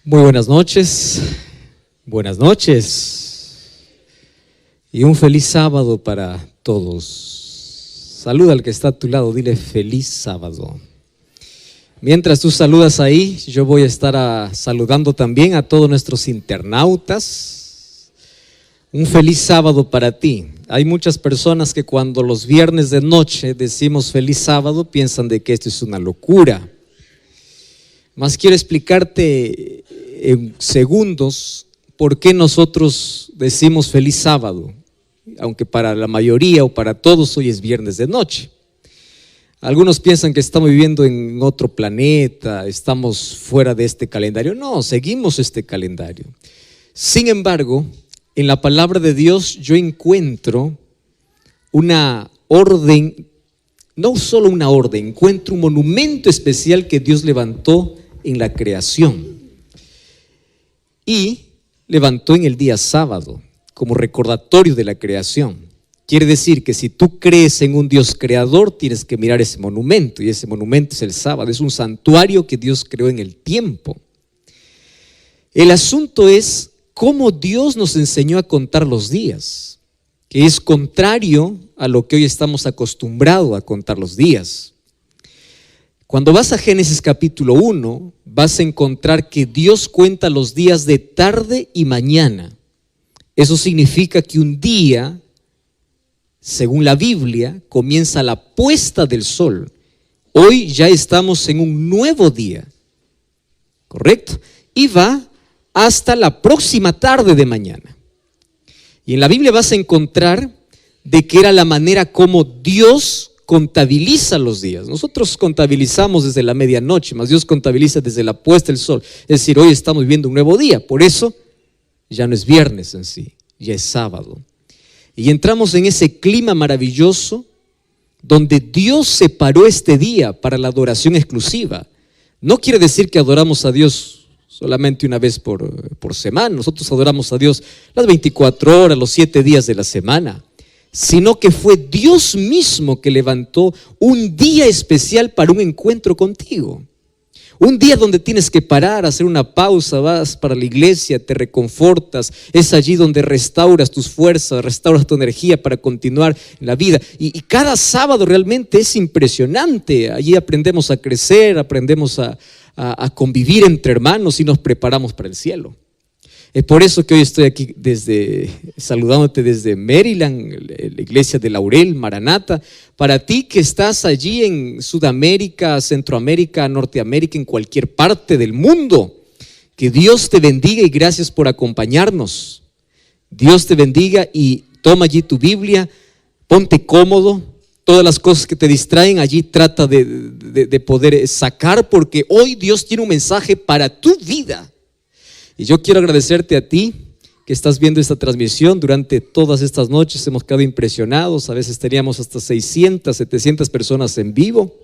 Muy buenas noches, y un feliz sábado para todos. Saluda al que está a tu lado, dile feliz sábado. Mientras tú saludas ahí, yo voy a estar saludando también a todos nuestros internautas. Un feliz sábado para ti. Hay muchas personas que cuando los viernes de noche decimos feliz sábado piensan de que esto es una locura. Más quiero explicarte en segundos por qué nosotros decimos feliz sábado, aunque para la mayoría o para todos hoy es viernes de noche. Algunos piensan que estamos viviendo en otro planeta, estamos fuera de este calendario. No, seguimos este calendario. Sin embargo, en la palabra de Dios yo encuentro una orden, no solo una orden, encuentro un monumento especial que Dios levantó en la creación y levantó en el día sábado como recordatorio de la creación. Quiere decir que si tú crees en un Dios creador, tienes que mirar ese monumento, y ese monumento es el sábado, es un santuario que Dios creó en el tiempo. El asunto es cómo Dios nos enseñó a contar los días, que es contrario a lo que hoy estamos acostumbrados a contar los días. Cuando vas a Génesis capítulo 1, vas a encontrar que Dios cuenta los días de tarde y mañana. Eso significa que un día, según la Biblia, comienza la puesta del sol. Hoy ya estamos en un nuevo día, ¿correcto? Y va hasta la próxima tarde de mañana. Y en la Biblia vas a encontrar de que era la manera como Dios contabiliza los días. Nosotros contabilizamos desde la medianoche, mas Dios contabiliza desde la puesta del sol. Es decir, hoy estamos viviendo un nuevo día, por eso ya no es viernes en sí, ya es sábado. Y entramos en ese clima maravilloso donde Dios separó este día para la adoración exclusiva. No quiere decir que adoramos a Dios solamente una vez por semana. Nosotros adoramos a Dios las 24 horas, los 7 días de la semana, sino que fue Dios mismo que levantó un día especial para un encuentro contigo. Un día donde tienes que parar, hacer una pausa, vas para la iglesia, te reconfortas, es allí donde restauras tus fuerzas, restauras tu energía para continuar en la vida. Y cada sábado realmente es impresionante. Allí aprendemos a crecer, aprendemos a convivir entre hermanos y nos preparamos para el cielo. Es por eso que hoy estoy aquí saludándote desde Maryland, la iglesia de Laurel, Maranata. Para ti que estás allí en Sudamérica, Centroamérica, Norteamérica, en cualquier parte del mundo, que Dios te bendiga y gracias por acompañarnos. Dios te bendiga y toma allí tu Biblia, ponte cómodo. Todas las cosas que te distraen allí trata de poder sacar, porque hoy Dios tiene un mensaje para tu vida. Y yo quiero agradecerte a ti que estás viendo esta transmisión. Durante todas estas noches hemos quedado impresionados. A veces teníamos hasta 600, 700 personas en vivo.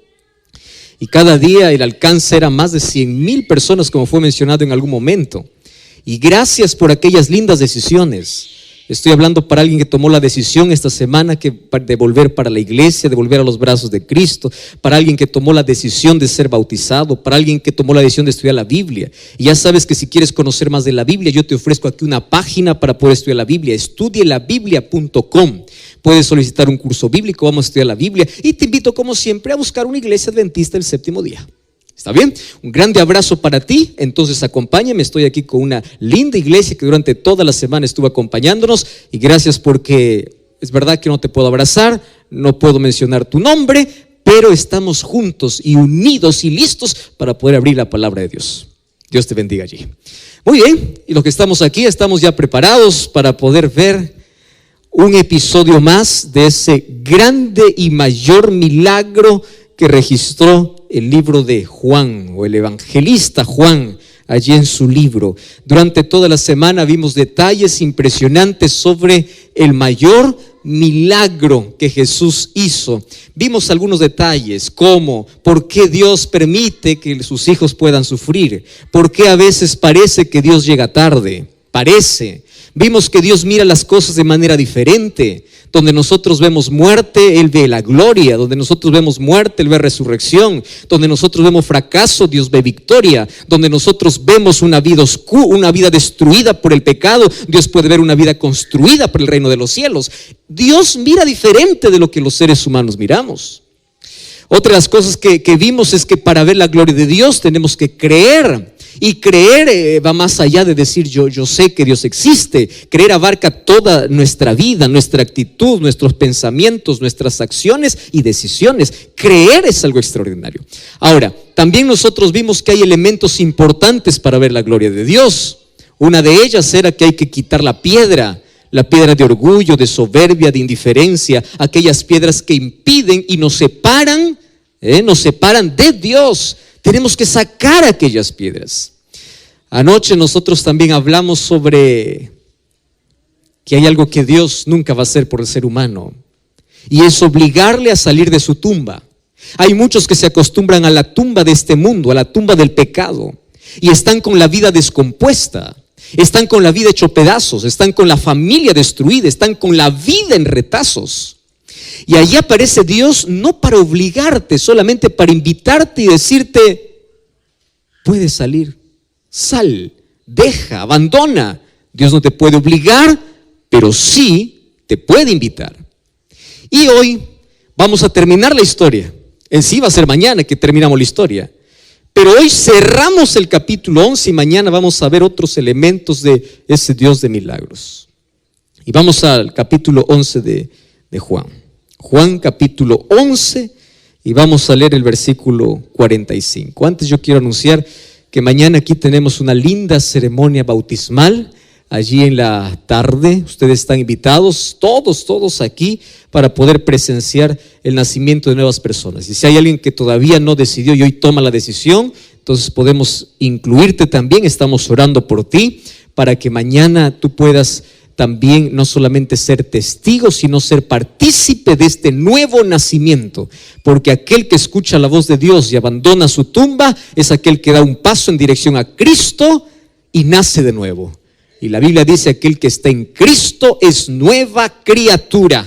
Y cada día el alcance era más de 100,000 personas, como fue mencionado en algún momento. Y gracias por aquellas lindas decisiones. Estoy hablando para alguien que tomó la decisión esta semana de volver para la iglesia, de volver a los brazos de Cristo, para alguien que tomó la decisión de ser bautizado, para alguien que tomó la decisión de estudiar la Biblia. Y ya sabes que si quieres conocer más de la Biblia, yo te ofrezco aquí una página para poder estudiar la Biblia, estudielabiblia.com. Puedes solicitar un curso bíblico, vamos a estudiar la Biblia y te invito como siempre a buscar una iglesia adventista el séptimo día. ¿Está bien? Un grande abrazo para ti. Entonces acompáñame, estoy aquí con una linda iglesia que durante toda la semana estuvo acompañándonos y gracias porque es verdad que no te puedo abrazar, no puedo mencionar tu nombre, pero estamos juntos y unidos y listos para poder abrir la palabra de Dios. Dios te bendiga allí. Muy bien, y los que estamos aquí estamos ya preparados para poder ver un episodio más de ese grande y mayor milagro que registró el libro de Juan, o el evangelista Juan, allí en su libro. Durante toda la semana vimos detalles impresionantes sobre el mayor milagro que Jesús hizo. Vimos algunos detalles como por qué Dios permite que sus hijos puedan sufrir, por qué a veces parece que Dios llega tarde, Vimos que Dios mira las cosas de manera diferente. Donde nosotros vemos muerte, Él ve la gloria. Donde nosotros vemos muerte, Él ve resurrección. Donde nosotros vemos fracaso, Dios ve victoria. Donde nosotros vemos una vida oscura, una vida destruida por el pecado, Dios puede ver una vida construida por el reino de los cielos. Dios mira diferente de lo que los seres humanos miramos. Otra de las cosas que vimos es que para ver la gloria de Dios tenemos que creer. Y creer va más allá de decir yo sé que Dios existe. Creer abarca toda nuestra vida, nuestra actitud, nuestros pensamientos, nuestras acciones y decisiones. Creer es algo extraordinario. Ahora, también nosotros vimos que hay elementos importantes para ver la gloria de Dios. Una de ellas era que hay que quitar la piedra de orgullo, de soberbia, de indiferencia, aquellas piedras que impiden y nos separan de Dios. Tenemos que sacar aquellas piedras. Anoche nosotros también hablamos sobre que hay algo que Dios nunca va a hacer por el ser humano, y es obligarle a salir de su tumba. Hay muchos que se acostumbran a la tumba de este mundo, a la tumba del pecado, y están con la vida descompuesta, están con la vida hecho pedazos, están con la familia destruida, están con la vida en retazos. Y allí aparece Dios no para obligarte, solamente para invitarte y decirte: puedes salir, sal, deja, abandona. Dios no te puede obligar, pero sí te puede invitar. Y hoy vamos a terminar la historia. En sí va a ser mañana que terminamos la historia, pero hoy cerramos el capítulo 11 y mañana vamos a ver otros elementos de ese Dios de milagros. Y vamos al capítulo 11 de Juan. Juan capítulo 11, y vamos a leer el versículo 45. Antes yo quiero anunciar que mañana aquí tenemos una linda ceremonia bautismal. Allí en la tarde ustedes están invitados, todos aquí, para poder presenciar el nacimiento de nuevas personas. Y si hay alguien que todavía no decidió y hoy toma la decisión, entonces podemos incluirte también. Estamos orando por ti para que mañana tú puedas también no solamente ser testigo, sino ser partícipe de este nuevo nacimiento. Porque aquel que escucha la voz de Dios y abandona su tumba es aquel que da un paso en dirección a Cristo y nace de nuevo. Y la Biblia dice: aquel que está en Cristo es nueva criatura.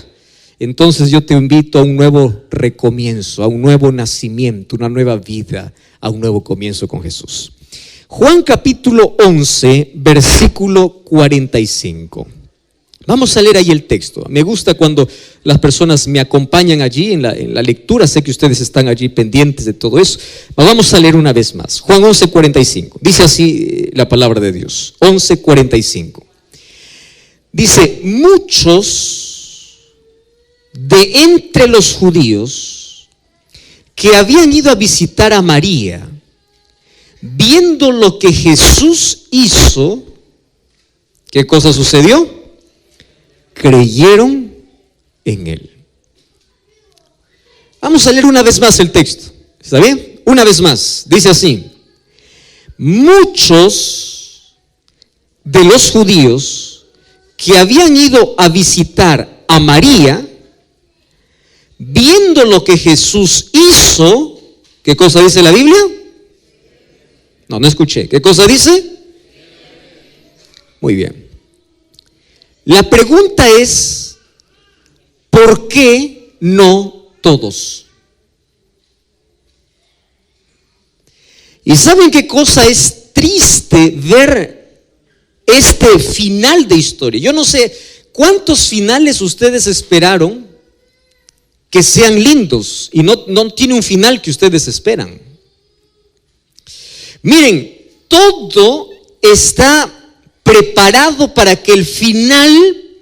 Entonces yo te invito a un nuevo recomienzo, a un nuevo nacimiento, una nueva vida, a un nuevo comienzo con Jesús. Juan capítulo 11, versículo 45. Vamos a leer ahí el texto. Me gusta cuando las personas me acompañan allí en la lectura. Sé que ustedes están allí pendientes de todo eso. Vamos a leer una vez más. Juan 11, 45. Dice así la palabra de Dios. 11, 45. Dice: muchos de entre los judíos que habían ido a visitar a María, viendo lo que Jesús hizo, ¿qué cosa sucedió? Creyeron en Él. Vamos a leer una vez más el texto. ¿Está bien? Una vez más. Dice así: muchos de los judíos que habían ido a visitar a María, viendo lo que Jesús hizo, ¿qué cosa dice la Biblia? No escuché. ¿Qué cosa dice? Muy bien. La pregunta es: ¿por qué no todos? ¿Y saben qué cosa es triste ver este final de historia? Yo no sé cuántos finales ustedes esperaron que sean lindos y no tiene un final que ustedes esperan. Miren, todo está preparado para que el final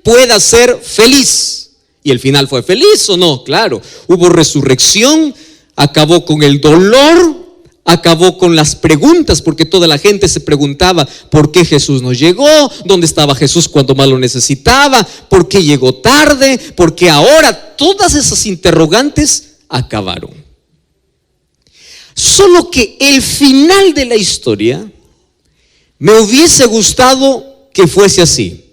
pueda ser feliz. ¿Y el final fue feliz o no? Claro, hubo resurrección, acabó con el dolor, acabó con las preguntas, porque toda la gente se preguntaba: ¿por qué Jesús no llegó? ¿Dónde estaba Jesús cuando más lo necesitaba? ¿Por qué llegó tarde? ¿Por qué ahora? Todas esas interrogantes acabaron. Solo que el final de la historia me hubiese gustado que fuese así.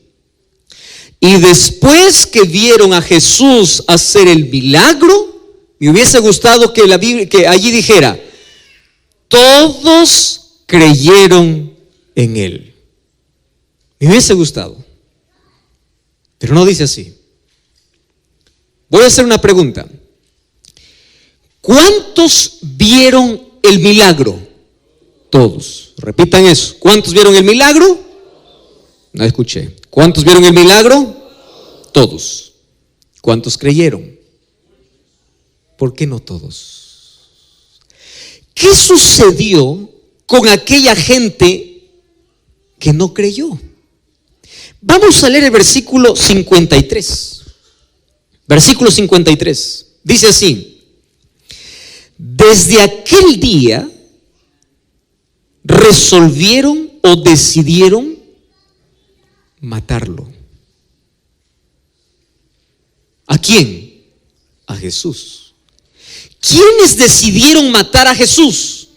Y después que vieron a Jesús hacer el milagro, me hubiese gustado que la Biblia, que allí dijera: todos creyeron en Él. Me hubiese gustado. Pero no dice así. Voy a hacer una pregunta. ¿Cuántos vieron el milagro? Todos. Repitan eso. ¿Cuántos vieron el milagro? No escuché. ¿Cuántos vieron el milagro? Todos. ¿Cuántos creyeron? ¿Por qué no todos? ¿Qué sucedió con aquella gente que no creyó? Vamos a leer el versículo 53. Versículo 53. Dice así: desde aquel día resolvieron o decidieron matarlo. ¿A quién? A Jesús. ¿Quiénes decidieron matar a Jesús?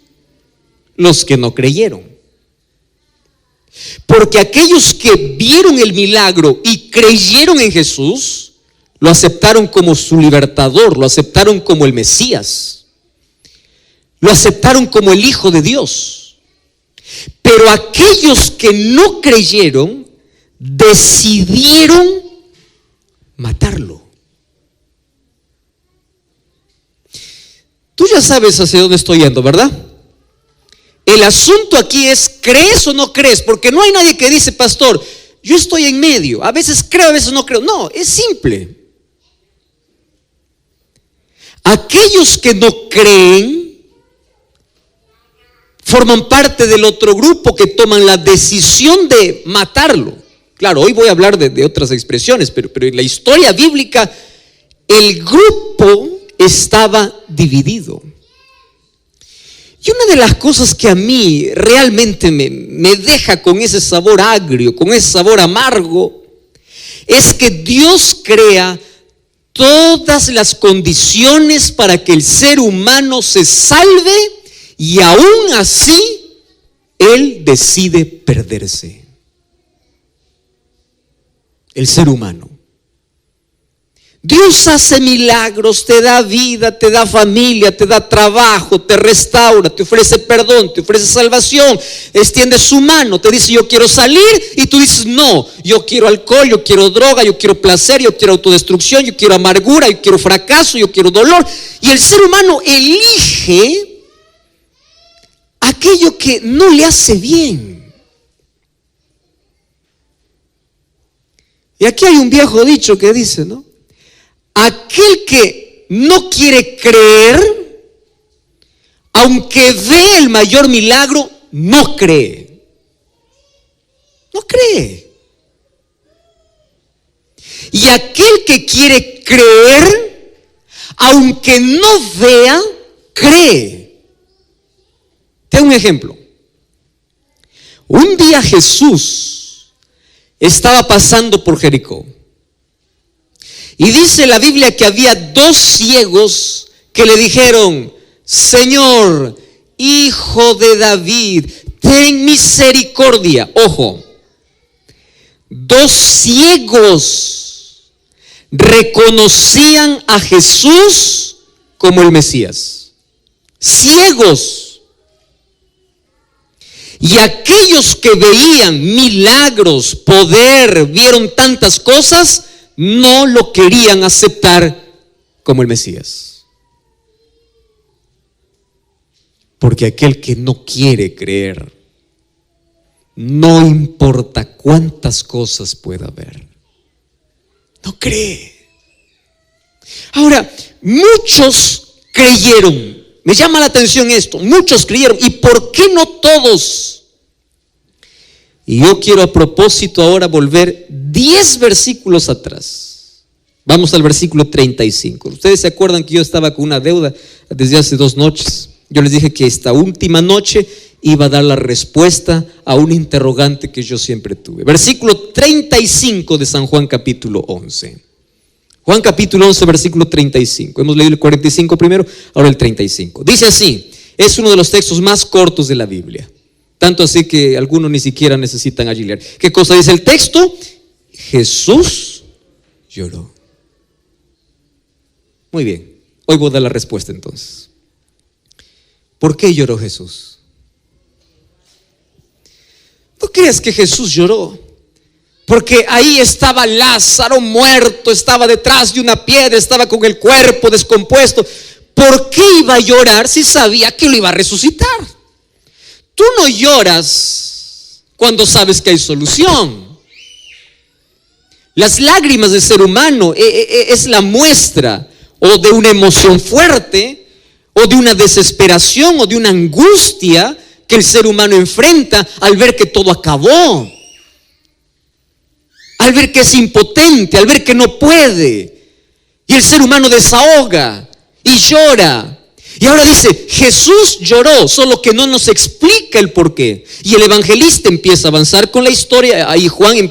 Los que no creyeron. Porque aquellos que vieron el milagro y creyeron en Jesús, lo aceptaron como su libertador, lo aceptaron como el Mesías, lo aceptaron como el Hijo de Dios. Pero aquellos que no creyeron decidieron matarlo. Tú ya sabes hacia dónde estoy yendo, ¿verdad? El asunto aquí es, ¿crees o no crees? Porque no hay nadie que dice, pastor, yo estoy en medio, a veces creo, a veces no creo. No, es simple. Aquellos que no creen forman parte del otro grupo que toman la decisión de matarlo. Claro, hoy voy a hablar de otras expresiones, pero en la historia bíblica el grupo estaba dividido. Y una de las cosas que a mí realmente me deja con ese sabor agrio, con ese sabor amargo, es que Dios crea todas las condiciones para que el ser humano se salve y aún así Él decide perderse. El ser humano. Dios hace milagros, te da vida, te da familia, te da trabajo, te restaura, te ofrece perdón, te ofrece salvación, extiende su mano, te dice yo quiero salir y tú dices no, yo quiero alcohol, yo quiero droga, yo quiero placer, yo quiero autodestrucción, yo quiero amargura, yo quiero fracaso, yo quiero dolor. Y el ser humano elige aquello que no le hace bien. Y aquí hay un viejo dicho que dice, ¿no? Aquel que no quiere creer, aunque ve el mayor milagro, no cree. No cree. Y aquel que quiere creer, aunque no vea, cree. Te doy un ejemplo. Un día Jesús estaba pasando por Jericó. Y dice la Biblia que había dos ciegos que le dijeron, Señor, Hijo de David, ten misericordia. Ojo, dos ciegos reconocían a Jesús como el Mesías. Ciegos. Y aquellos que veían milagros, poder, vieron tantas cosas, no lo querían aceptar como el Mesías. Porque aquel que no quiere creer, no importa cuántas cosas pueda haber, no cree. Ahora, muchos creyeron. Me llama la atención esto. Muchos creyeron. ¿Y por qué no todos? Y yo quiero a propósito ahora volver 10 versículos atrás. Vamos al versículo 35. Ustedes se acuerdan que yo estaba con una deuda desde hace 2 noches. Yo les dije que esta última noche iba a dar la respuesta a un interrogante que yo siempre tuve. Versículo 35 de San Juan capítulo 11. Juan capítulo 11, versículo 35. Hemos leído el 45 primero, ahora el 35. Dice así, es uno de los textos más cortos de la Biblia. Tanto así que algunos ni siquiera necesitan allí leer. ¿Qué cosa dice el texto? Jesús lloró. Muy bien, hoy voy a dar la respuesta entonces. ¿Por qué lloró Jesús? No creas que Jesús lloró Porque ahí estaba Lázaro muerto, estaba detrás de una piedra, estaba con el cuerpo descompuesto. ¿Por qué iba a llorar si sabía que lo iba a resucitar? Tú no lloras cuando sabes que hay solución. Las lágrimas del ser humano es la muestra o de una emoción fuerte, o de una desesperación, o de una angustia que el ser humano enfrenta al ver que todo acabó, al ver que es impotente, al ver que no puede. Y el ser humano desahoga y llora. Y ahora dice, Jesús lloró, solo que no nos explica el por qué. Y el evangelista empieza a avanzar con la historia. Ahí Juan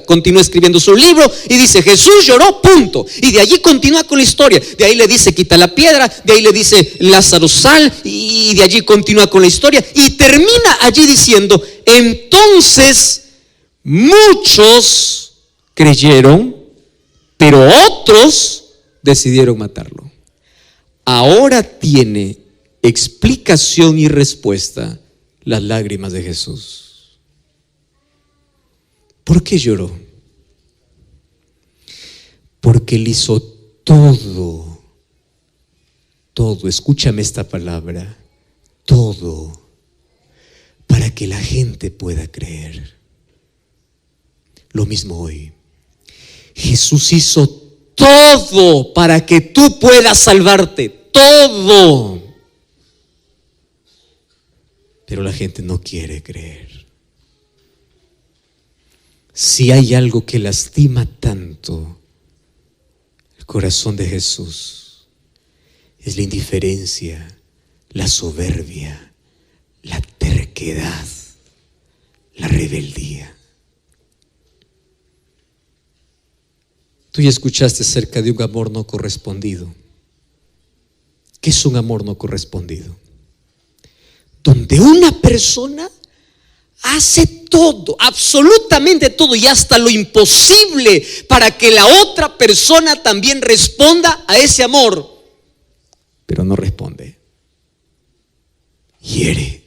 continúa escribiendo su libro y dice, Jesús lloró, punto. Y de allí continúa con la historia. De ahí le dice, quita la piedra. De ahí le dice, Lázaro, sal. Y de allí continúa con la historia. Y termina allí diciendo, entonces muchos creyeron, pero otros decidieron matarlo. Ahora tiene explicación y respuesta las lágrimas de Jesús. ¿Por qué lloró? Porque Él hizo todo, escúchame esta palabra, todo, para que la gente pueda creer. Lo mismo hoy. Jesús hizo todo para que tú puedas salvarte, todo. Pero la gente no quiere creer. Si hay algo que lastima tanto el corazón de Jesús, es la indiferencia, la soberbia, la terquedad, la rebeldía. Tú ya escuchaste acerca de un amor no correspondido. ¿Qué es un amor no correspondido? Donde una persona hace todo, absolutamente todo, y hasta lo imposible para que la otra persona también responda a ese amor, pero no responde. Hiere.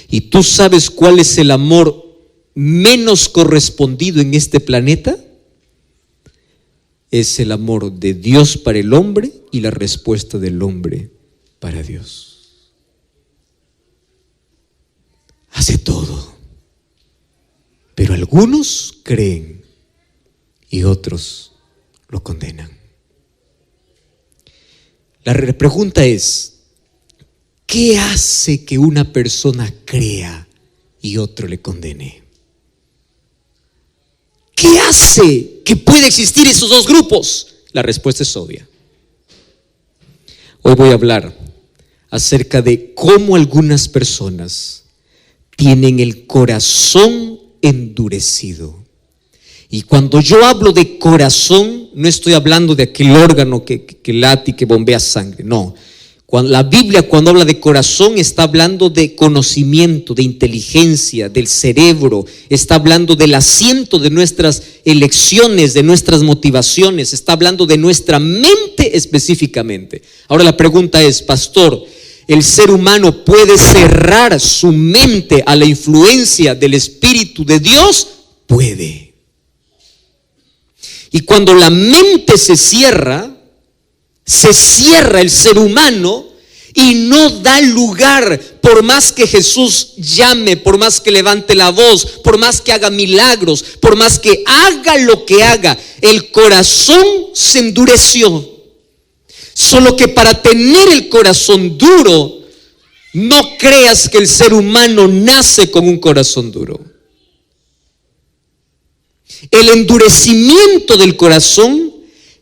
¿Y tú sabes cuál es el amor menos correspondido en este planeta? Es el amor de Dios para el hombre y la respuesta del hombre para Dios. Hace todo, pero algunos creen y otros lo condenan. La pregunta es, ¿qué hace que una persona crea y otro le condene? ¿Qué hace que pueda existir esos dos grupos? La respuesta es obvia. Hoy voy a hablar acerca de cómo algunas personas tienen el corazón endurecido. Y cuando yo hablo de corazón, no estoy hablando de aquel órgano que late y que bombea sangre, no. La Biblia, cuando habla de corazón, está hablando de conocimiento, de inteligencia, del cerebro, está hablando del asiento de nuestras elecciones, de nuestras motivaciones, está hablando de nuestra mente específicamente. Ahora la pregunta es, pastor, ¿el ser humano puede cerrar su mente a la influencia del Espíritu de Dios? Puede. Y cuando la mente se cierra el ser humano y no da lugar, por más que Jesús llame, por más que levante la voz, por más que haga milagros, por más que haga lo que haga, el corazón se endureció. Solo que para tener el corazón duro, no creas que el ser humano nace con un corazón duro. El endurecimiento del corazón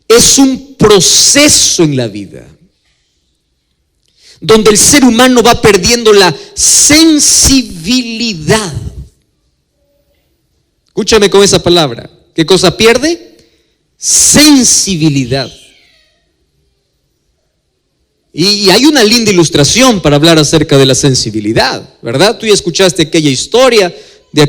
es un proceso en la vida, donde el ser humano va perdiendo la sensibilidad. Escúchame con esa palabra. ¿Qué cosa pierde? Sensibilidad. Y hay una linda ilustración para hablar acerca de la sensibilidad, ¿verdad? Tú ya escuchaste aquella historia de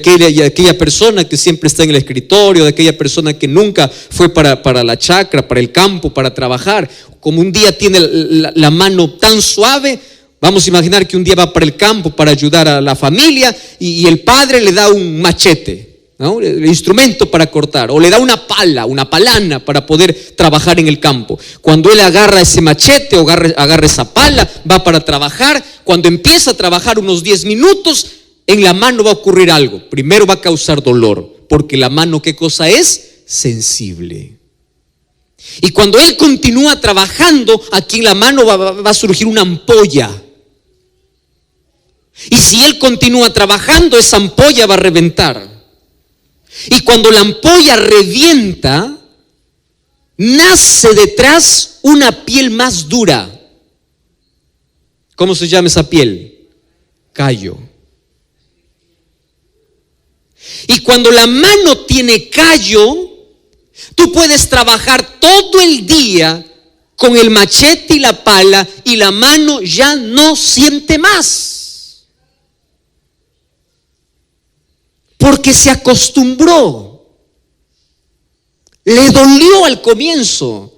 aquella persona que siempre está en el escritorio, de aquella persona que nunca fue para la chacra, para el campo, para trabajar. Como un día tiene la mano tan suave, vamos a imaginar que un día va para el campo para ayudar a la familia y el padre le da un machete, ¿no? El instrumento para cortar, o le da una pala, una palana para poder trabajar en el campo. Cuando él agarra ese machete o agarra esa pala, va para trabajar. Cuando empieza a trabajar unos 10 minutos, en la mano va a ocurrir algo. Primero va a causar dolor, porque la mano, ¿qué cosa es? Sensible. Y cuando él continúa trabajando, aquí en la mano va a surgir una ampolla. Y si él continúa trabajando, esa ampolla va a reventar. Y cuando la ampolla revienta, nace detrás una piel más dura. ¿Cómo se llama esa piel? Callo. Y cuando la mano tiene callo, tú puedes trabajar todo el día con el machete y la pala y la mano ya no siente más. Porque se acostumbró. Le dolió al comienzo,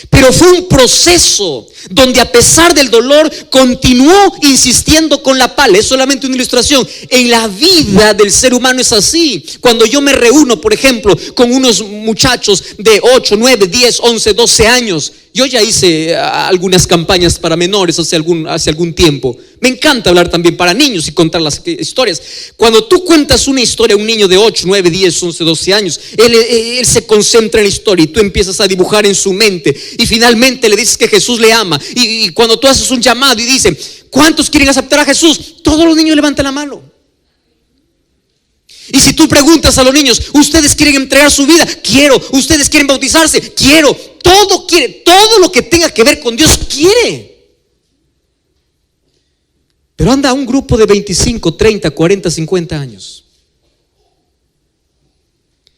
pero fue un proceso donde a pesar del dolor continuó insistiendo con la pala. Es solamente una ilustración. En la vida del ser humano es así. Cuando yo me reúno, por ejemplo, con unos muchachos de 8, 9, 10, 11, 12 años. Yo ya hice algunas campañas para menores hace algún tiempo. Me encanta hablar también para niños y contar las historias. Cuando tú cuentas una historia a un niño de 8, 9, 10, 11, 12 años, él se concentra en la historia y tú empiezas a dibujar en su mente. Y finalmente le dices que Jesús le ama. Y cuando tú haces un llamado y dicen, ¿cuántos quieren aceptar a Jesús? Todos los niños levantan la mano. Y si tú preguntas a los niños, ¿ustedes quieren entregar su vida? Quiero. ¿Ustedes quieren bautizarse? Quiero. Todo quiere, todo lo que tenga que ver con Dios quiere. Pero anda un grupo de 25, 30, 40, 50 años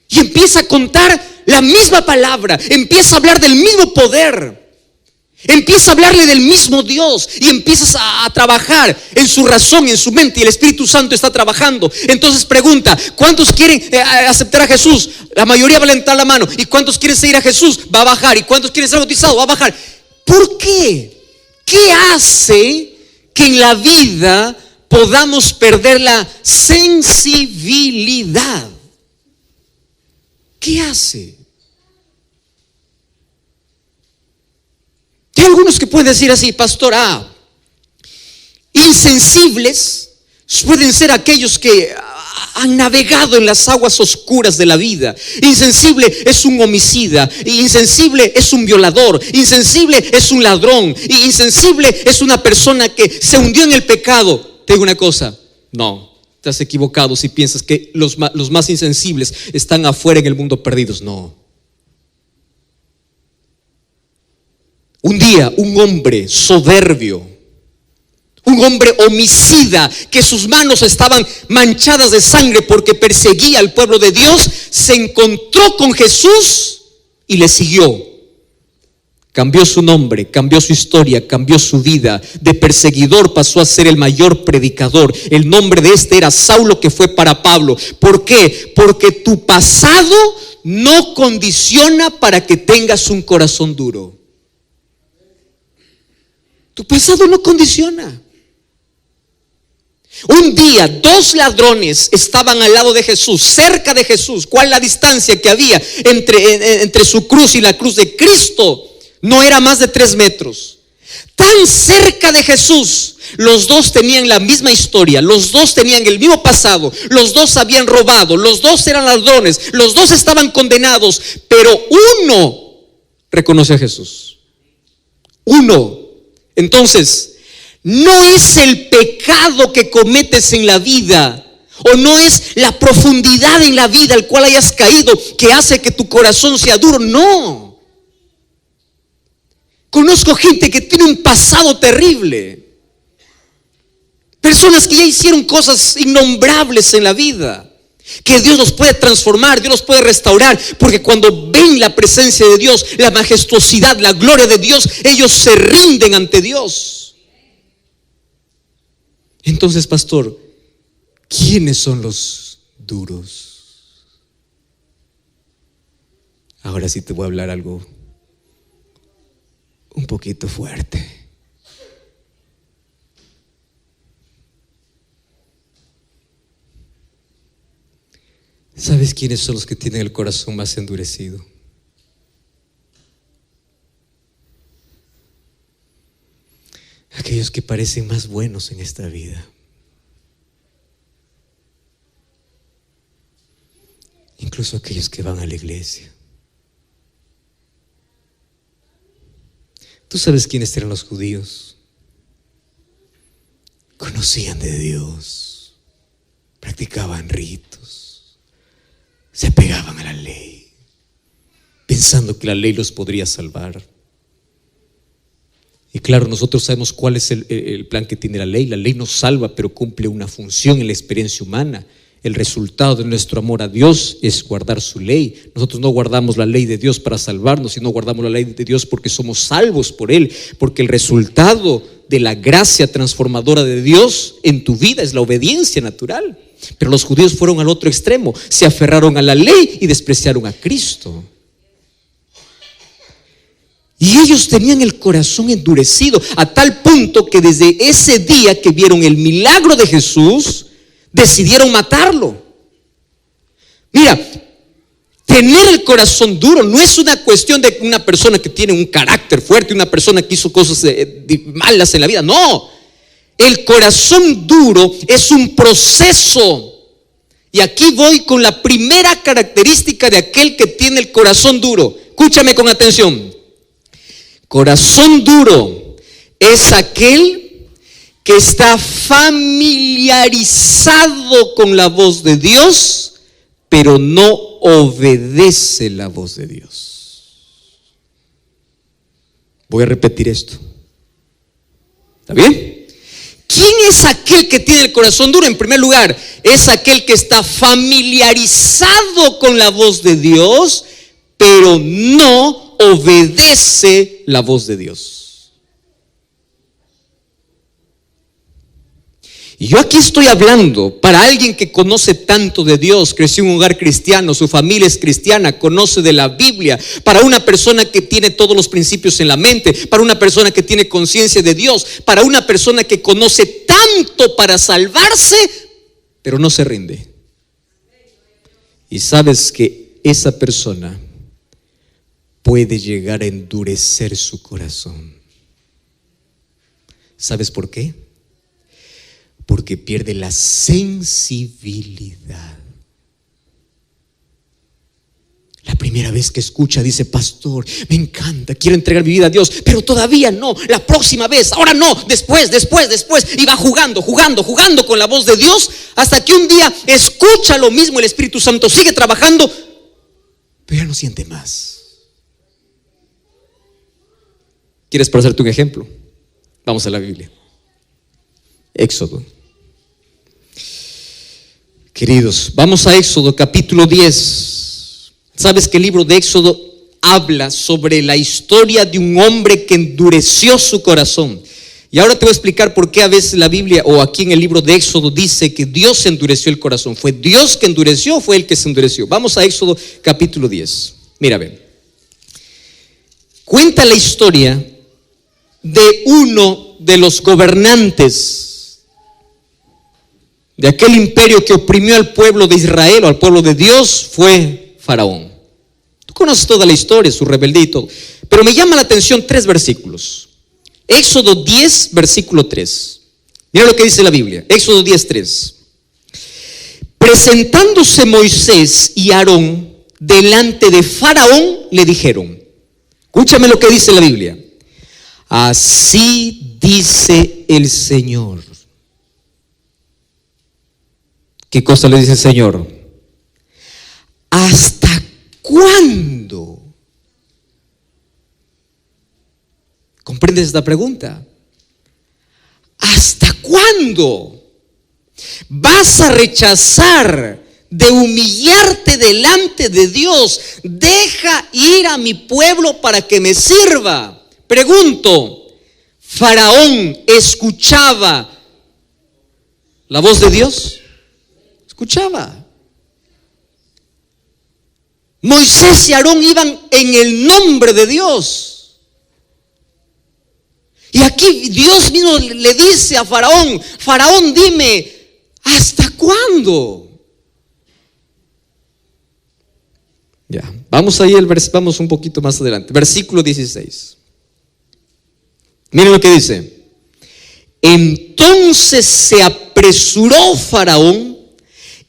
y empieza a contar la misma palabra, empieza a hablar del mismo poder, empieza a hablarle del mismo Dios y empiezas a trabajar en su razón, en su mente, y el Espíritu Santo está trabajando. Entonces pregunta, ¿cuántos quieren aceptar a Jesús? La mayoría va a levantar la mano. ¿Y cuántos quieren seguir a Jesús? Va a bajar. ¿Y cuántos quieren ser bautizados? Va a bajar. ¿Por qué? ¿Qué hace que en la vida podamos perder la sensibilidad? ¿Qué hace? Hay algunos que pueden decir así, pastor, insensibles pueden ser aquellos que han navegado en las aguas oscuras de la vida. Insensible es un homicida, insensible es un violador, insensible es un ladrón, insensible es una persona que se hundió en el pecado. Te digo una cosa, no, estás equivocado si piensas que los más insensibles están afuera en el mundo perdidos. No. Un día un hombre soberbio, un hombre homicida, que sus manos estaban manchadas de sangre porque perseguía al pueblo de Dios, se encontró con Jesús y le siguió. Cambió su nombre, cambió su historia, cambió su vida. De perseguidor pasó a ser el mayor predicador. El nombre de este era Saulo, que fue para Pablo. ¿Por qué? Porque tu pasado no condiciona para que tengas un corazón duro. Tu pasado no condiciona. Un día 2 ladrones estaban al lado de Jesús, cerca de Jesús. ¿Cuál es la distancia que había entre su cruz y la cruz de Cristo? No era más de 3 metros. Tan cerca de Jesús. Los dos tenían la misma historia, los dos tenían el mismo pasado, los dos habían robado, los dos eran ladrones, los dos estaban condenados, pero uno reconoce a Jesús. Uno. Entonces, no es el pecado que cometes en la vida, o no es la profundidad en la vida al cual hayas caído que hace que tu corazón sea duro. No. Conozco gente que tiene un pasado terrible. Personas que ya hicieron cosas innombrables en la vida, que Dios los puede transformar, Dios los puede restaurar, porque cuando ven la presencia de Dios, la majestuosidad, la gloria de Dios, ellos se rinden ante Dios. Entonces, pastor, ¿quiénes son los duros? Ahora sí te voy a hablar algo un poquito fuerte. ¿Sabes quiénes son los que tienen el corazón más endurecido? Aquellos que parecen más buenos en esta vida. Incluso aquellos que van a la iglesia. ¿Tú sabes quiénes eran los judíos? Conocían de Dios, practicaban ritos, se apegaban a la ley, pensando que la ley los podría salvar. Y claro, nosotros sabemos cuál es el plan que tiene la ley. La ley nos salva, pero cumple una función en la experiencia humana. El resultado de nuestro amor a Dios es guardar su ley. Nosotros no guardamos la ley de Dios para salvarnos, sino guardamos la ley de Dios porque somos salvos por Él, porque el resultado de la gracia transformadora de Dios en tu vida es la obediencia natural. Pero los judíos fueron al otro extremo, se aferraron a la ley y despreciaron a Cristo. Y ellos tenían el corazón endurecido a tal punto que desde ese día que vieron el milagro de Jesús, decidieron matarlo. Mira, tener el corazón duro no es una cuestión de una persona que tiene un carácter fuerte, una persona que hizo cosas malas en la vida. No, el corazón duro es un proceso. Y aquí voy con la primera característica de aquel que tiene el corazón duro. Escúchame con atención. Corazón duro es aquel que está familiarizado con la voz de Dios, pero no obedece la voz de Dios. Voy a repetir esto. ¿Está bien? ¿Quién es aquel que tiene el corazón duro? En primer lugar, es aquel que está familiarizado con la voz de Dios, pero no obedece la voz de Dios. Y yo aquí estoy hablando para alguien que conoce tanto de Dios, creció en un hogar cristiano, su familia es cristiana, conoce de la Biblia, para una persona que tiene todos los principios en la mente, para una persona que tiene conciencia de Dios, para una persona que conoce tanto para salvarse, pero no se rinde. Y sabes que esa persona puede llegar a endurecer su corazón. ¿Sabes por qué? Porque pierde la sensibilidad. La primera vez que escucha dice: pastor, me encanta, quiero entregar mi vida a Dios, pero todavía no, la próxima vez, ahora no, después, y va jugando con la voz de Dios, hasta que un día escucha lo mismo, el Espíritu Santo sigue trabajando, pero ya no siente más. ¿Quieres para hacerte un ejemplo? Vamos a la Biblia. Éxodo. Queridos, vamos a Éxodo capítulo 10. ¿Sabes que el libro de Éxodo habla sobre la historia de un hombre que endureció su corazón? Y ahora te voy a explicar por qué a veces la Biblia o aquí en el libro de Éxodo dice que Dios endureció el corazón. ¿Fue Dios que endureció o fue Él que se endureció? Vamos a Éxodo capítulo 10. Mira, ven. Cuenta la historia de uno de los gobernantes de aquel imperio que oprimió al pueblo de Israel o al pueblo de Dios. Fue Faraón. Tú conoces toda la historia, su rebeldía y todo, pero me llama la atención 3 versículos. Éxodo 10 versículo 3. Mira lo que dice la Biblia. Éxodo 10, 3. Presentándose Moisés y Aarón delante de Faraón, le dijeron, escúchame lo que dice la Biblia: así dice el Señor. ¿Qué cosa le dice el Señor? ¿Hasta cuándo? ¿Comprendes esta pregunta? ¿Hasta cuándo vas a rechazar de humillarte delante de Dios? Deja ir a mi pueblo para que me sirva. Pregunto, ¿Faraón escuchaba la voz de Dios? Escuchaba. Moisés y Aarón iban en el nombre de Dios. Y aquí Dios mismo le dice a Faraón: Faraón, dime, ¿hasta cuándo? Ya, vamos ahí, vamos un poquito más adelante. Versículo 16. Miren lo que dice. Entonces se apresuró Faraón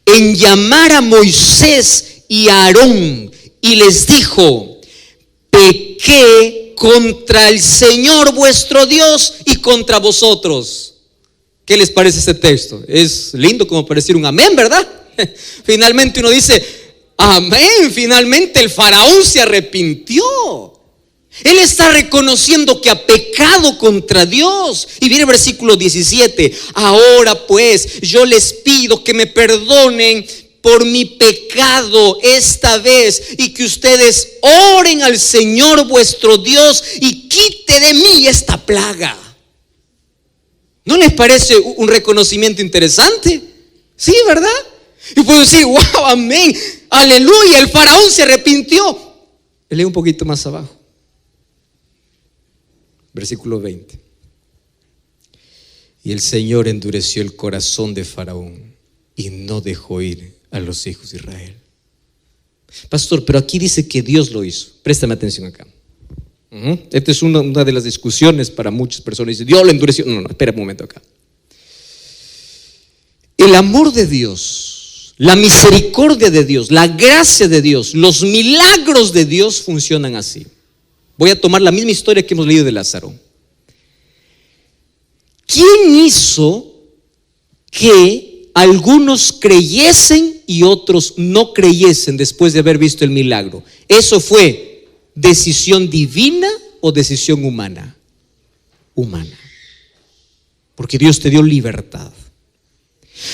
en llamar a Moisés y a Aarón y les dijo: pequé contra el Señor vuestro Dios y contra vosotros. ¿Qué les parece este texto? Es lindo como para decir un amén, ¿verdad? Finalmente uno dice amén, finalmente el faraón se arrepintió. Él está reconociendo que ha pecado contra Dios. Y viene el versículo 17. Ahora pues yo les pido que me perdonen por mi pecado esta vez, y que ustedes oren al Señor vuestro Dios y quite de mí esta plaga. ¿No les parece un reconocimiento interesante? Sí, ¿verdad? Y puedo decir, wow, amén, aleluya, el faraón se arrepintió. Lee un poquito más abajo. Versículo 20. Y el Señor endureció el corazón de Faraón y no dejó ir a los hijos de Israel. Pastor, pero aquí dice que Dios lo hizo. Préstame atención acá. Esta es una de las discusiones para muchas personas. Dice, Dios lo endureció. No, espera un momento acá. El amor de Dios, la misericordia de Dios, la gracia de Dios, los milagros de Dios funcionan así. Voy a tomar la misma historia que hemos leído de Lázaro. ¿Quién hizo que algunos creyesen y otros no creyesen después de haber visto el milagro? ¿Eso fue decisión divina o decisión humana? Humana. Porque Dios te dio libertad.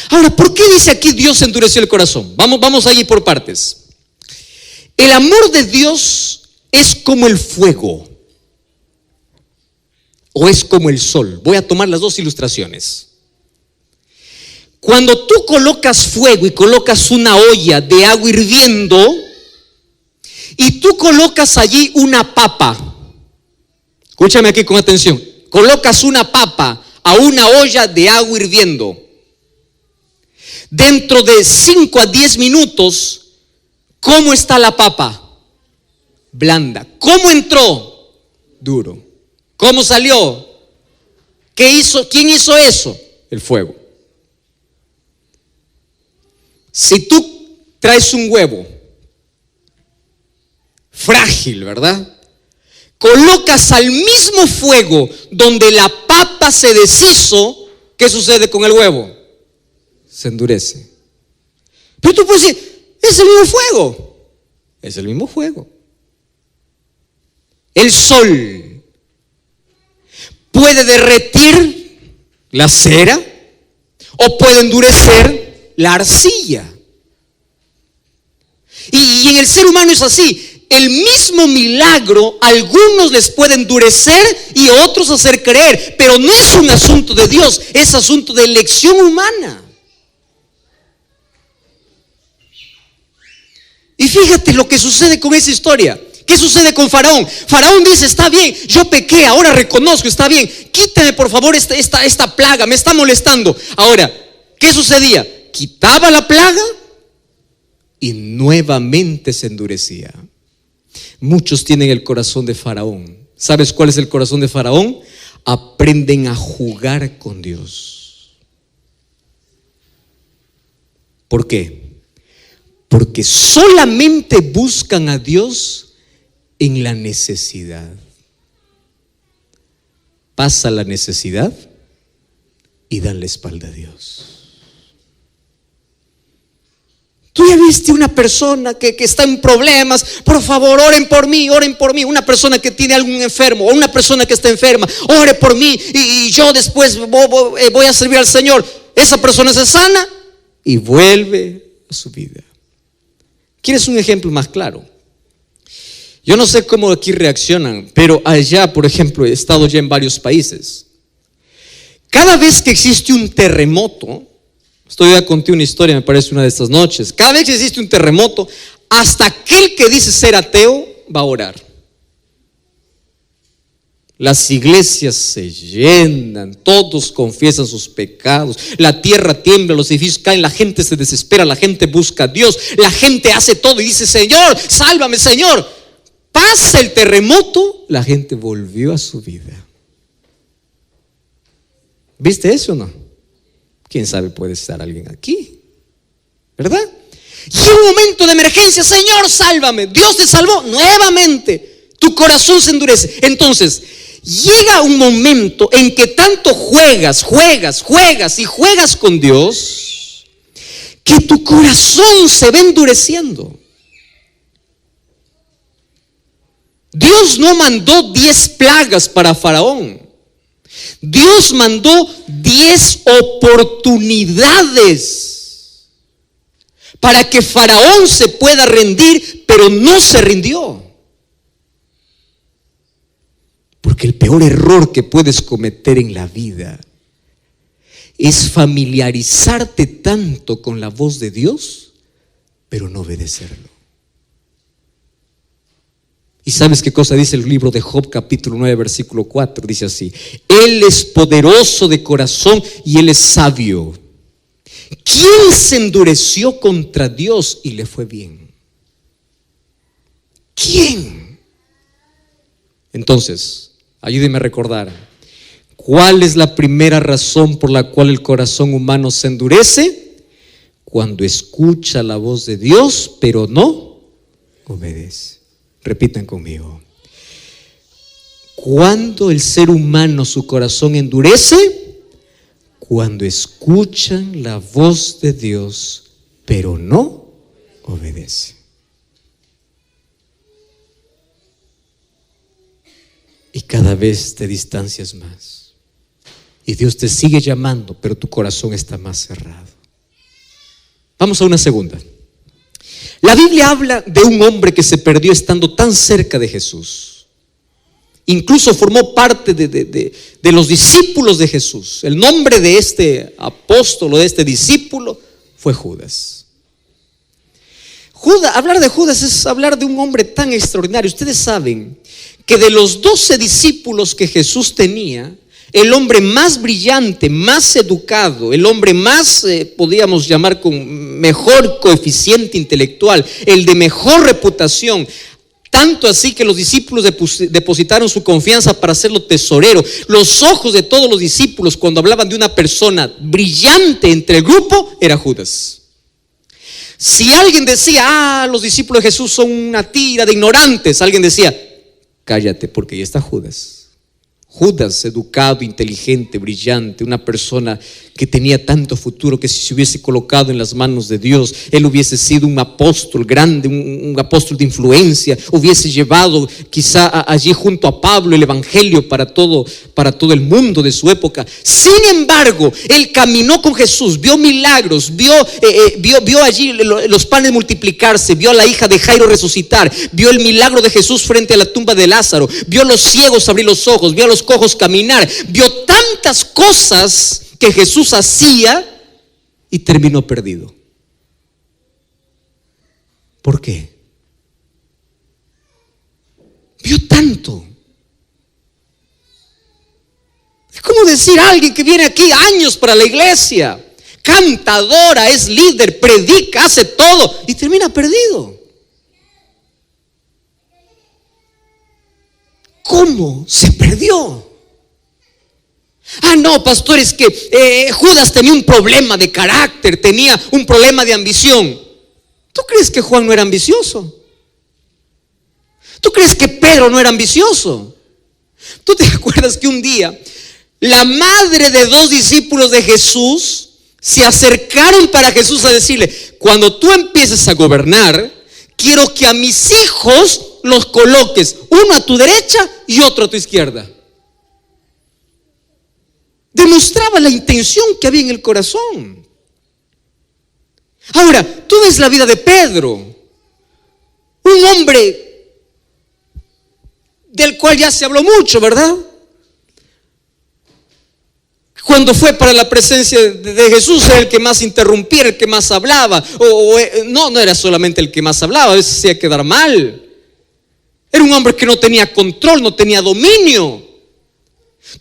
Ahora, ¿por qué dice aquí Dios endureció el corazón? Vamos allí por partes. El amor de Dios es como el fuego o es como el sol. Voy a tomar las dos ilustraciones. Cuando tú colocas fuego y colocas una olla de agua hirviendo y tú colocas allí una papa, escúchame aquí con atención, colocas una papa a una olla de agua hirviendo, dentro de 5 a 10 minutos, ¿cómo está la papa? Blanda. ¿Cómo entró? Duro. ¿Cómo salió? ¿Qué hizo? ¿Quién hizo eso? El fuego. Si tú traes un huevo frágil, ¿verdad? Colocas al mismo fuego donde la papa se deshizo, ¿qué sucede con el huevo? Se endurece. Pero tú puedes decir, es el mismo fuego. Es el mismo fuego. El sol puede derretir la cera o puede endurecer la arcilla. Y en el ser humano es así. El mismo milagro, algunos les puede endurecer y otros hacer creer, pero no es un asunto de Dios, es asunto de elección humana. Y fíjate lo que sucede con esa historia. ¿Qué sucede con Faraón? Faraón dice, está bien, yo pequé, ahora reconozco, está bien, quítame por favor esta plaga, me está molestando. Ahora, ¿qué sucedía? Quitaba la plaga y nuevamente se endurecía. Muchos tienen el corazón de Faraón. ¿Sabes cuál es el corazón de Faraón? Aprenden a jugar con Dios. ¿Por qué? Porque solamente buscan a Dios en la necesidad. Pasa la necesidad y dan la espalda a Dios. Tú ya viste una persona que está en problemas, por favor oren por mí, una persona que tiene algún enfermo o una persona que está enferma, ore por mí y yo después voy a servir al Señor. Esa persona se sana y vuelve a su vida. ¿Quieres un ejemplo más claro? Yo no sé cómo aquí reaccionan, pero allá, por ejemplo, he estado ya en varios países. Cada vez que existe un terremoto, estoy a contar una historia, me parece una de estas noches. Cada vez que existe un terremoto, hasta aquel que dice ser ateo va a orar. Las iglesias se llenan, todos confiesan sus pecados, la tierra tiembla, los edificios caen, la gente se desespera, la gente busca a Dios, la gente hace todo y dice: Señor, sálvame, Señor. Pasa el terremoto, la gente volvió a su vida. ¿Viste eso o no? ¿Quién sabe? Puede estar alguien aquí, ¿verdad? Y en un momento de emergencia: Señor, sálvame. Dios te salvó nuevamente. Tu corazón se endurece. Entonces, llega un momento en que tanto juegas con Dios, que tu corazón se va endureciendo. Dios no mandó 10 plagas para Faraón. Dios mandó 10 oportunidades para que Faraón se pueda rendir, pero no se rindió. Porque el peor error que puedes cometer en la vida es familiarizarte tanto con la voz de Dios, pero no obedecerlo. ¿Y sabes qué cosa dice el libro de Job, capítulo 9, versículo 4? Dice así: Él es poderoso de corazón y Él es sabio. ¿Quién se endureció contra Dios y le fue bien? ¿Quién? Entonces, ayúdeme a recordar, ¿cuál es la primera razón por la cual el corazón humano se endurece? Cuando escucha la voz de Dios, pero no obedece. Repitan conmigo. ¿Cuándo el ser humano su corazón endurece? Cuando escuchan la voz de Dios, pero no obedece. Y cada vez te distancias más. Y Dios te sigue llamando, pero tu corazón está más cerrado. Vamos a una segunda. La Biblia habla de un hombre que se perdió estando tan cerca de Jesús. Incluso formó parte de los discípulos de Jesús. El nombre de este apóstol o de este discípulo fue Judas. Hablar de Judas es hablar de un hombre tan extraordinario. Ustedes saben que de los 12 discípulos que Jesús tenía, el hombre más brillante, más educado, el hombre más, podríamos llamar con mejor coeficiente intelectual, el de mejor reputación, tanto así que los discípulos depositaron su confianza para hacerlo tesorero. Los ojos de todos los discípulos cuando hablaban de una persona brillante entre el grupo era Judas. Si alguien decía: los discípulos de Jesús son una tira de ignorantes, alguien decía: cállate, porque ahí está Judas. Judas, educado, inteligente, brillante, una persona que tenía tanto futuro, que si se hubiese colocado en las manos de Dios, él hubiese sido un apóstol grande, un apóstol de influencia, hubiese llevado quizá allí junto a Pablo el evangelio para todo el mundo de su época. Sin embargo, él caminó con Jesús, vio milagros, vio allí los panes multiplicarse, vio a la hija de Jairo resucitar, vio el milagro de Jesús frente a la tumba de Lázaro, vio a los ciegos abrir los ojos, vio a los cojos caminar, vio tantas cosas que Jesús hacía y terminó perdido. ¿Por qué? Vio tanto. Es como decir a alguien que viene aquí años para la iglesia, cantadora, es líder, predica, hace todo y termina perdido. ¿Cómo se perdió? No, pastor, es que Judas tenía un problema de carácter, tenía un problema de ambición. ¿Tú crees que Juan no era ambicioso? ¿Tú crees que Pedro no era ambicioso? ¿Tú te acuerdas que un día la madre de 2 discípulos de Jesús se acercaron para Jesús a decirle: cuando tú empieces a gobernar, quiero que a mis hijos los coloques, uno a tu derecha y otro a tu izquierda? Demostraba la intención que había en el corazón. Ahora, tú ves la vida de Pedro, un hombre del cual ya se habló mucho, ¿verdad? Cuando fue para la presencia de Jesús, era el que más interrumpía, el que más hablaba. No era solamente el que más hablaba, a veces hacía quedar mal. Era un hombre que no tenía control, no tenía dominio.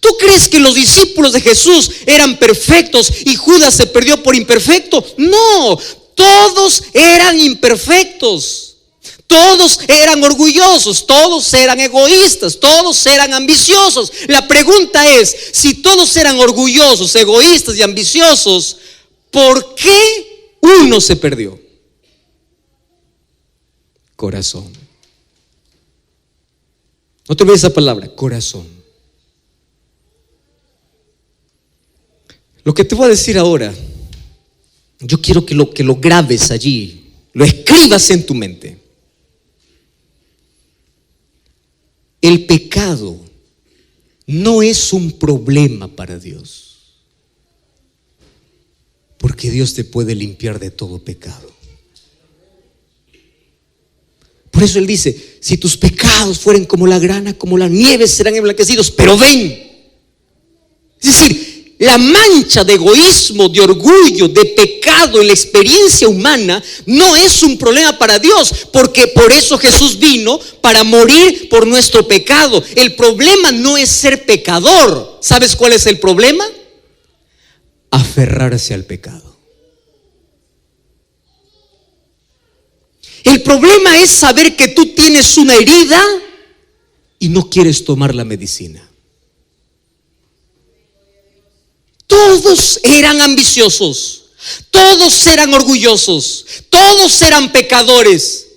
¿Tú crees que los discípulos de Jesús eran perfectos y Judas se perdió por imperfecto? No, todos eran imperfectos. Todos eran orgullosos, todos eran egoístas, todos eran ambiciosos. La pregunta es, si todos eran orgullosos, egoístas y ambiciosos, ¿por qué uno se perdió? Corazón. No te olvides esa palabra, corazón. Lo que te voy a decir ahora, yo quiero que lo grabes allí, lo escribas en tu mente. El pecado no es un problema para Dios, porque Dios te puede limpiar de todo pecado. Por eso Él dice, si tus pecados fueren como la grana, como la nieve, serán emblanquecidos. Pero ven, es decir, la mancha de egoísmo, de orgullo, de pecado en la experiencia humana no es un problema para Dios, porque por eso Jesús vino, para morir por nuestro pecado. El problema no es ser pecador. ¿Sabes cuál es el problema? Aferrarse al pecado. El problema es saber que tú tienes una herida y no quieres tomar la medicina. Todos eran ambiciosos, todos eran orgullosos, todos eran pecadores,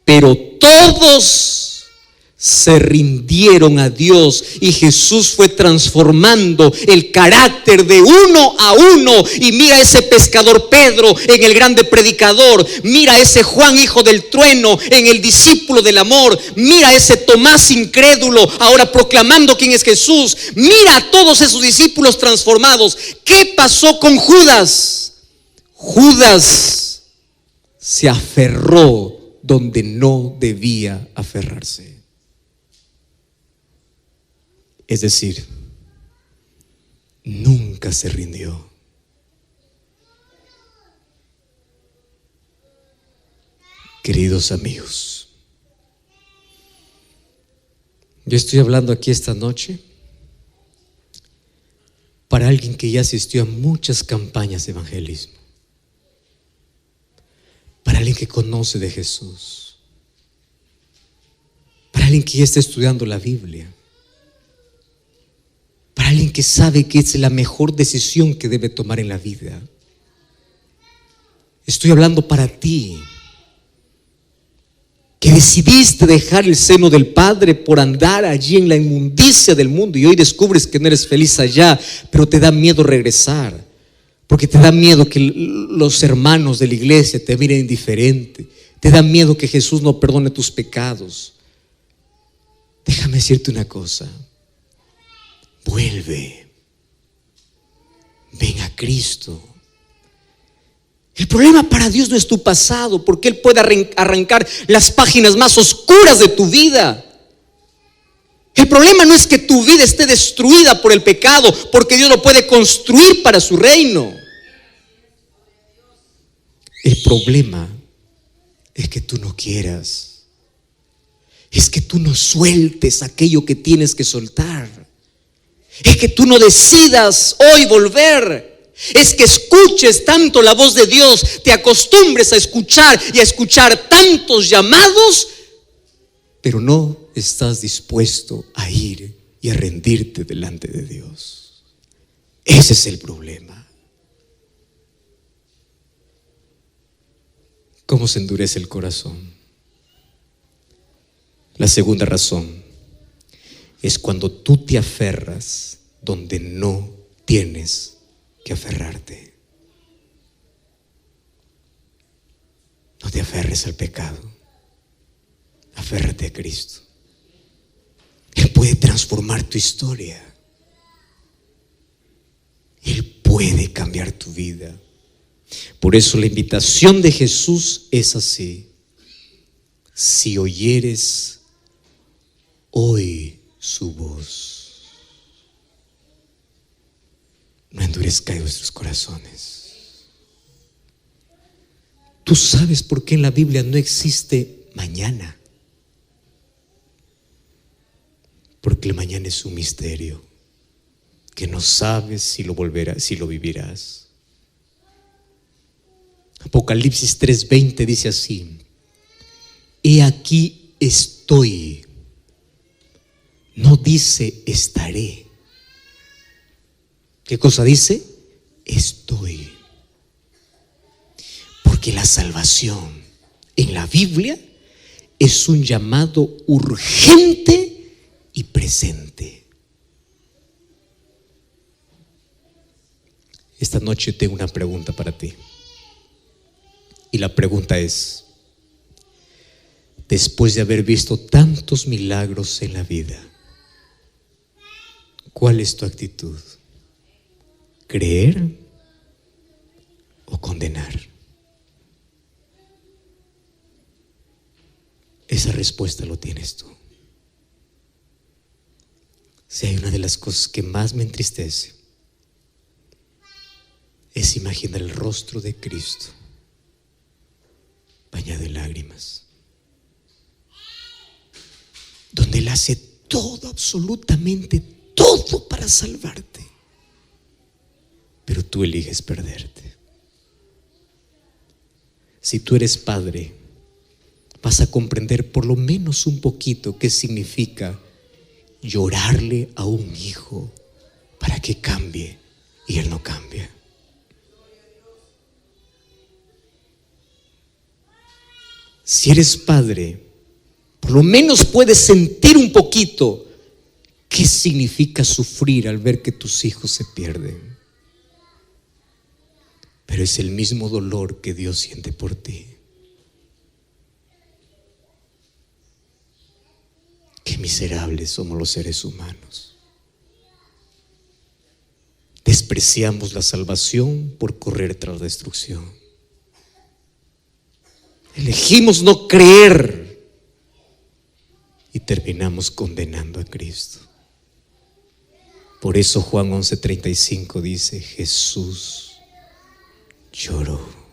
pero todos se rindieron a Dios y Jesús fue transformando el carácter de uno a uno. Y mira ese pescador Pedro en el grande predicador, mira ese Juan hijo del trueno en el discípulo del amor, mira ese Tomás incrédulo ahora proclamando quién es Jesús, mira a todos esos discípulos transformados. ¿Qué pasó con Judas? Judas se aferró donde no debía aferrarse. Es decir, nunca se rindió. Queridos amigos, yo estoy hablando aquí esta noche para alguien que ya asistió a muchas campañas de evangelismo, para alguien que conoce de Jesús, para alguien que ya está estudiando la Biblia, para alguien que sabe que es la mejor decisión que debe tomar en la vida. Estoy hablando para ti, que decidiste dejar el seno del Padre por andar allí en la inmundicia del mundo y hoy descubres que no eres feliz allá, pero te da miedo regresar, porque te da miedo que los hermanos de la iglesia te miren indiferente, te da miedo que Jesús no perdone tus pecados. Déjame decirte una cosa. Vuelve, ven a Cristo. El problema para Dios no es tu pasado, porque Él puede arrancar las páginas más oscuras de tu vida. El problema no es que tu vida esté destruida por el pecado, porque Dios lo puede construir para su reino. El problema es que tú no quieras, es que tú no sueltes aquello que tienes que soltar. Es que tú no decidas hoy volver. Es que escuches tanto la voz de Dios, te acostumbres a escuchar y a escuchar tantos llamados, pero no estás dispuesto a ir y a rendirte delante de Dios. Ese es el problema. ¿Cómo se endurece el corazón? La segunda razón es cuando tú te aferras donde no tienes que aferrarte. No te aferres al pecado, aférrate a Cristo. Él puede transformar tu historia. Él puede cambiar tu vida. Por eso la invitación de Jesús es así: si oyeres hoy su voz, no endurezcáis vuestros corazones. Tú sabes por qué en la Biblia no existe mañana, porque el mañana es un misterio. que no sabes si lo vivirás. Apocalipsis 3:20 dice así: he aquí estoy. No dice estaré. ¿Qué cosa dice? Estoy. Porque la salvación en la Biblia es un llamado urgente y presente. Esta noche tengo una pregunta para ti. Y la pregunta es: después de haber visto tantos milagros en la vida, ¿cuál es tu actitud? ¿Creer o condenar? Esa respuesta lo tienes tú. Si hay una de las cosas que más me entristece, es imaginar el rostro de Cristo bañado en lágrimas, donde Él hace todo, absolutamente todo para salvarte, pero tú eliges perderte. Si tú eres padre, vas a comprender por lo menos un poquito qué significa llorarle a un hijo para que cambie y él no cambia. Si eres padre, por lo menos puedes sentir un poquito qué significa sufrir al ver que tus hijos se pierden. Pero es el mismo dolor que Dios siente por ti. Qué miserables somos los seres humanos. Despreciamos la salvación por correr tras la destrucción. Elegimos no creer y terminamos condenando a Cristo. Por eso Juan 11:35 dice: Jesús lloró.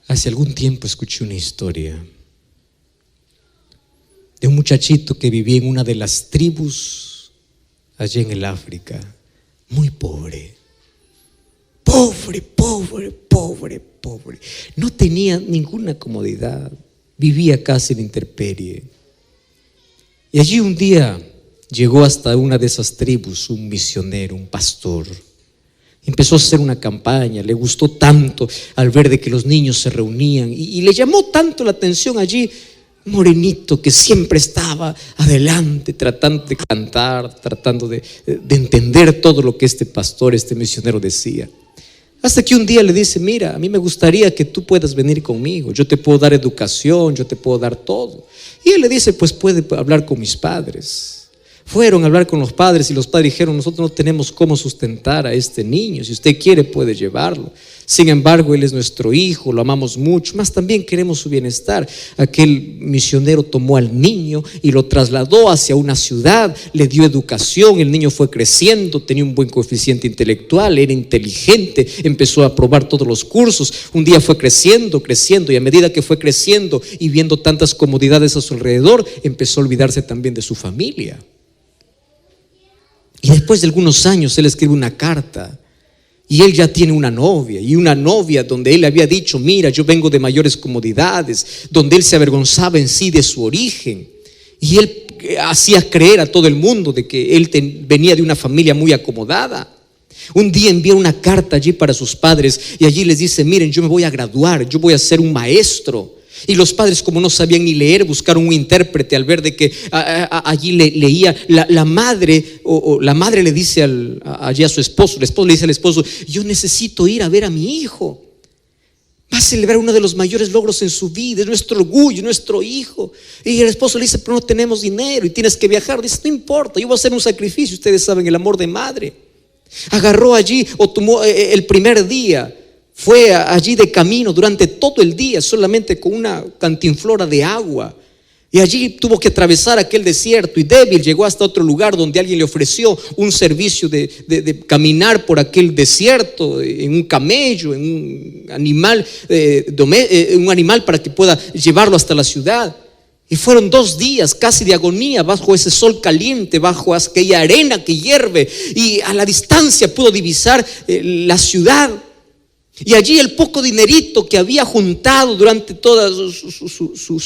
Hace algún tiempo escuché una historia de un muchachito que vivía en una de las tribus allá en el África, muy pobre. Pobre. No tenía ninguna comodidad, vivía casi en intemperie. Y allí un día llegó hasta una de esas tribus un misionero, un pastor. Empezó a hacer una campaña, le gustó tanto al ver de que los niños se reunían y le llamó tanto la atención allí un morenito que siempre estaba adelante, tratando de cantar, tratando de entender todo lo que este pastor, este misionero decía. Hasta que un día le dice: mira, a mí me gustaría que tú puedas venir conmigo, yo te puedo dar educación, yo te puedo dar todo. Y él le dice: pues puede hablar con mis padres. Fueron a hablar con los padres y los padres dijeron: nosotros no tenemos cómo sustentar a este niño, si usted quiere puede llevarlo. Sin embargo, él es nuestro hijo, lo amamos mucho, más también queremos su bienestar. Aquel misionero tomó al niño y lo trasladó hacia una ciudad, le dio educación, el niño fue creciendo, tenía un buen coeficiente intelectual, era inteligente, empezó a aprobar todos los cursos. Un día fue creciendo y a medida que fue creciendo y viendo tantas comodidades a su alrededor, empezó a olvidarse también de su familia. Y después de algunos años él escribe una carta y él ya tiene una novia donde él le había dicho: mira, yo vengo de mayores comodidades, donde él se avergonzaba en sí de su origen. Y él hacía creer a todo el mundo de que él venía de una familia muy acomodada. Un día envía una carta allí para sus padres y allí les dice: miren, yo me voy a graduar, yo voy a ser un maestro. Y los padres, como no sabían ni leer, buscaron un intérprete al ver de que allí leía la madre, o la madre le dice allí a su esposo, el esposo le dice al esposo: yo necesito ir a ver a mi hijo, va a celebrar uno de los mayores logros en su vida, es nuestro orgullo, nuestro hijo. Y el esposo le dice: pero no tenemos dinero y tienes que viajar. Dice: no importa, yo voy a hacer un sacrificio. Ustedes saben el amor de madre. Agarró allí, o tomó el primer día, fue allí de camino durante todo el día, solamente con una cantinflora de agua. Y allí tuvo que atravesar aquel desierto y débil llegó hasta otro lugar donde alguien le ofreció un servicio de caminar por aquel desierto en un camello, en un animal para que pueda llevarlo hasta la ciudad. Y fueron 2 días casi de agonía bajo ese sol caliente, bajo aquella arena que hierve. Y a la distancia pudo divisar la ciudad. Y allí el poco dinerito que había juntado durante toda su